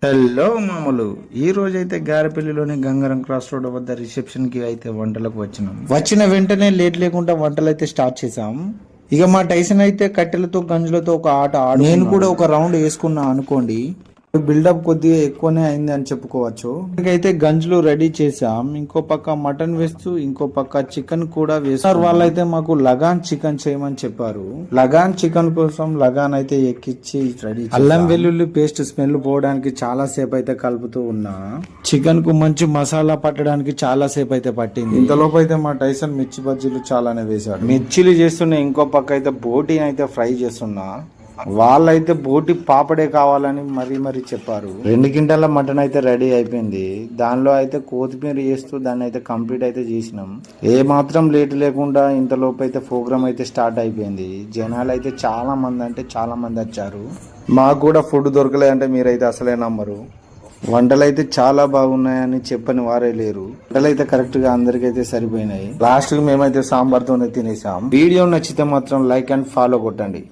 Hello మామూలు ఈ రోజు అయితే గారెపల్లిలోని గంగారం క్రాస్ రోడ్ వద్ద రిసెప్షన్ కి అయితే వంటలకు వచ్చిన వెంటనే లేట్ లేకుండా వంటలు అయితే స్టార్ట్ చేసాం. ఇక మా టైసన్ అయితే కట్టెలతో గంజులతో ఒక ఆట ఆడు, నేను కూడా ఒక రౌండ్ వేసుకున్నా అనుకోండి. బిల్డప్ కొద్దిగా ఎక్కువనే అయింది అని చెప్పుకోవచ్చు. అయితే గంజులు రెడీ చేసాం, ఇంకో పక్క మటన్ వేస్తూ ఇంకో పక్క చికెన్ కూడా వేస్తారు. వాళ్ళైతే మాకు లగాన్ చికెన్ చేయమని చెప్పారు. లగాన్ చికెన్ కోసం లగాన్ అయితే ఎక్కించి రెడీ, అల్లం వెల్లుల్లి పేస్ట్ స్మెల్ పోవడానికి చాలా సేపు అయితే కలుపుతూ ఉన్నా. చికెన్ కు మంచి మసాలా పట్టడానికి చాలా సేపు అయితే పట్టింది. ఇంతలోపు అయితే మా టైసన్ మిర్చి బజ్జీలు చాలానే వేశాడు. మిర్చిలు చేస్తున్న ఇంకో పక్క అయితే బోటీ అయితే ఫ్రై చేస్తున్నా. వాళ్ళైతే బోటి పాపడే కావాలని మరీ చెప్పారు. 2 కింటాల మటన్ అయితే రెడీ అయిపోయింది. దానిలో అయితే కొత్తిమీర వేస్తూ దాన్ని అయితే కంప్లీట్ అయితే చేసినాం. ఏ మాత్రం లేట్ లేకుండా ఇంతలోపు అయితే ప్రోగ్రామ్ అయితే స్టార్ట్ అయిపోయింది. జనాలు అయితే చాలా మంది వచ్చారు. మాకు కూడా ఫుడ్ దొరకలే అంటే మీరైతే అసలే నమ్మరు. వంటలు అయితే చాలా బాగున్నాయని చెప్పని వారే లేరు. వంటలు అయితే కరెక్ట్ గా అందరికైతే సరిపోయినాయి. లాస్ట్ కి మేమైతే సాంబార్తోనే తినేసాం. వీడియో నచ్చితే మాత్రం లైక్ అండ్ ఫాలో కొట్టండి.